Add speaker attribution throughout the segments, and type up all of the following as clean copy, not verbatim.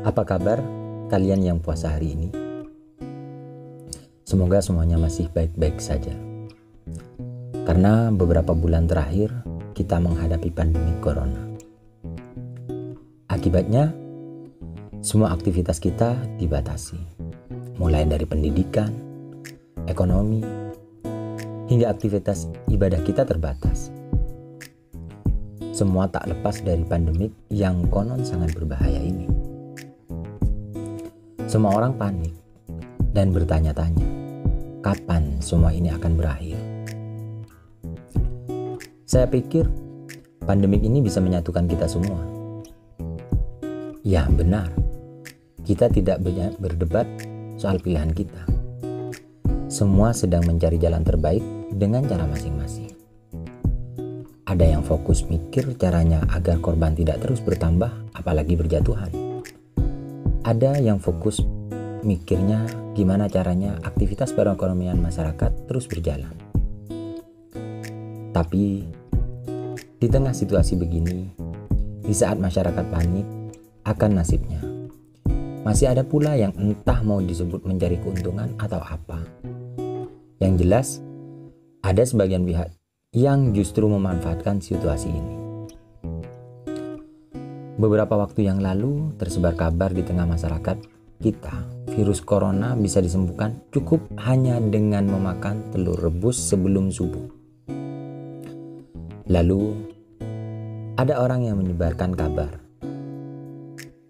Speaker 1: Apa kabar kalian yang puasa hari ini? Semoga semuanya masih baik-baik saja. Karena beberapa bulan terakhir kita menghadapi pandemi corona. Akibatnya, semua aktivitas kita dibatasi. Mulai dari pendidikan, ekonomi, hingga aktivitas ibadah kita terbatas. Semua tak lepas dari pandemik yang konon sangat berbahaya ini. Semua orang panik dan bertanya-tanya, kapan semua ini akan berakhir? Saya pikir pandemik ini bisa menyatukan kita semua. Ya benar, kita tidak banyak berdebat soal pilihan kita. Semua sedang mencari jalan terbaik dengan cara masing-masing. Ada yang fokus mikir caranya agar korban tidak terus bertambah, apalagi berjatuhan. Ada yang fokus mikirnya gimana caranya aktivitas perekonomian masyarakat terus berjalan. Tapi di tengah situasi begini, di saat masyarakat panik akan nasibnya, masih ada pula yang entah mau disebut mencari keuntungan atau apa. Yang jelas, ada sebagian pihak yang justru memanfaatkan situasi ini. Beberapa waktu yang lalu tersebar kabar di tengah masyarakat kita, virus corona bisa disembuhkan cukup hanya dengan memakan telur rebus sebelum subuh. Lalu, ada orang yang menyebarkan kabar,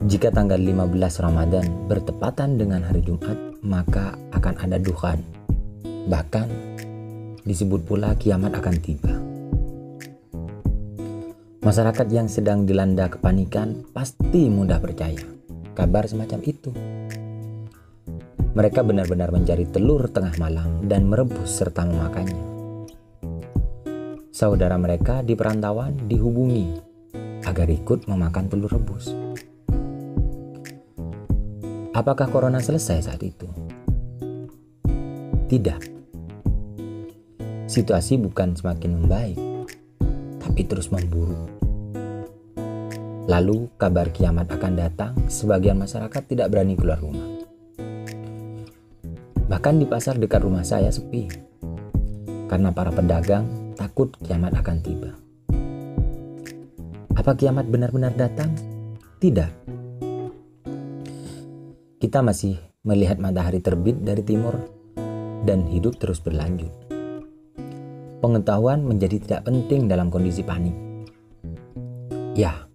Speaker 1: jika tanggal 15 Ramadan bertepatan dengan hari Jumat, maka akan ada duhan. Bahkan, disebut pula kiamat akan tiba. Masyarakat yang sedang dilanda kepanikan pasti mudah percaya kabar semacam itu. Mereka benar-benar mencari telur tengah malam dan merebus serta memakannya. Saudara mereka di perantauan dihubungi agar ikut memakan telur rebus. Apakah corona selesai saat itu? Tidak. Situasi bukan semakin membaik, tapi terus memburuk. Lalu kabar kiamat akan datang, sebagian masyarakat tidak berani keluar rumah. Bahkan di pasar dekat rumah saya sepi, karena para pedagang takut kiamat akan tiba. Apa kiamat benar-benar datang? Tidak. Kita masih melihat matahari terbit dari timur dan hidup terus berlanjut. Pengetahuan menjadi tidak penting dalam kondisi panik. Ya,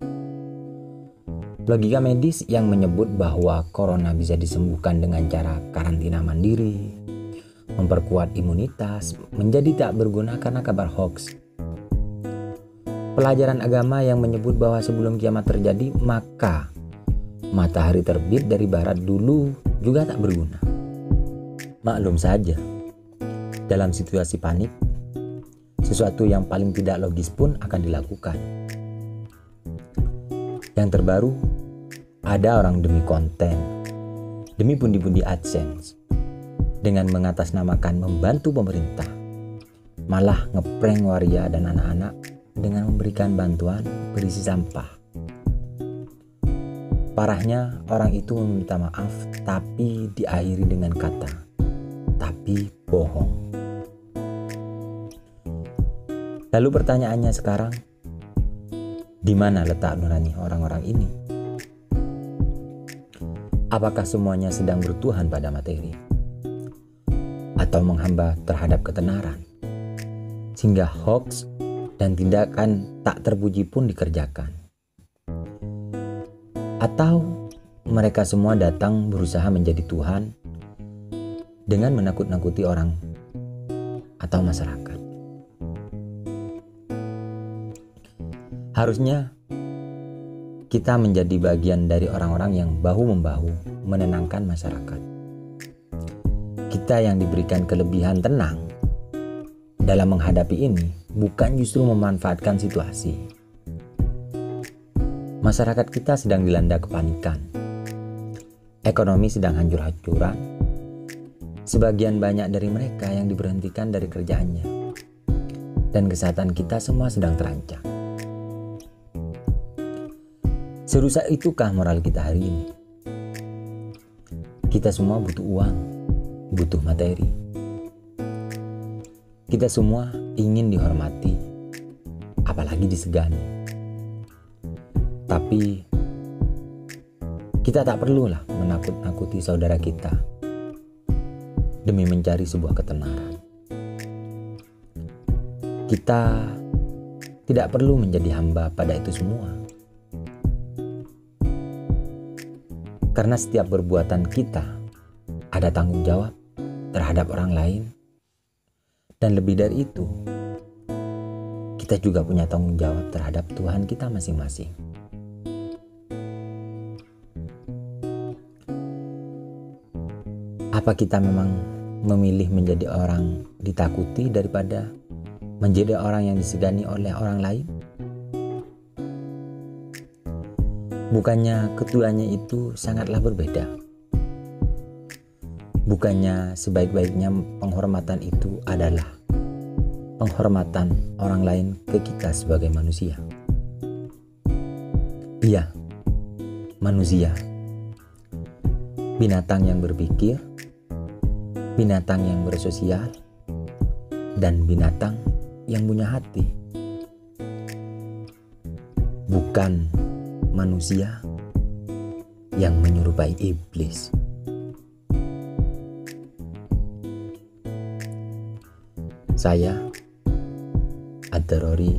Speaker 1: logika medis yang menyebut bahwa corona bisa disembuhkan dengan cara karantina mandiri, memperkuat imunitas, menjadi tak berguna karena kabar hoax. Pelajaran agama yang menyebut bahwa sebelum kiamat terjadi, maka matahari terbit dari barat dulu juga tak berguna. Maklum saja, dalam situasi panik, sesuatu yang paling tidak logis pun akan dilakukan. Yang terbaru, ada orang demi konten, demi pundi-pundi AdSense, dengan mengatasnamakan membantu pemerintah, malah ngeprank waria dan anak-anak dengan memberikan bantuan berisi sampah. Parahnya, orang itu meminta maaf tapi diakhiri dengan kata, "Tapi bohong." Lalu pertanyaannya sekarang, di mana letak nurani orang-orang ini? Apakah semuanya sedang bertuhan pada materi? Atau menghamba terhadap ketenaran? Sehingga hoax dan tindakan tak terpuji pun dikerjakan. Atau mereka semua datang berusaha menjadi Tuhan dengan menakut-nakuti orang atau masyarakat. Harusnya kita menjadi bagian dari orang-orang yang bahu-membahu menenangkan masyarakat. Kita yang diberikan kelebihan tenang dalam menghadapi ini bukan justru memanfaatkan situasi. Masyarakat kita sedang dilanda kepanikan. Ekonomi sedang hancur-hancuran. Sebagian banyak dari mereka yang diberhentikan dari kerjaannya. Dan kesehatan kita semua sedang terancam. Serusak itukah moral kita hari ini? Kita semua butuh uang, butuh materi. Kita semua ingin dihormati, apalagi disegani. Tapi kita tak perlulah menakut-nakuti saudara kita demi mencari sebuah ketenaran. Kita tidak perlu menjadi hamba pada itu semua. Karena setiap perbuatan kita ada tanggung jawab terhadap orang lain. Dan lebih dari itu, kita juga punya tanggung jawab terhadap Tuhan kita masing-masing. Apa kita memang memilih menjadi orang ditakuti daripada menjadi orang yang disegani oleh orang lain? Bukannya keduanya itu sangatlah berbeda. Bukannya sebaik-baiknya penghormatan itu adalah penghormatan orang lain ke kita sebagai manusia. Iya, manusia. Binatang yang berpikir, binatang yang bersosial, dan binatang yang punya hati. Bukan manusia yang menyerupai iblis. Saya, Ad-Darori,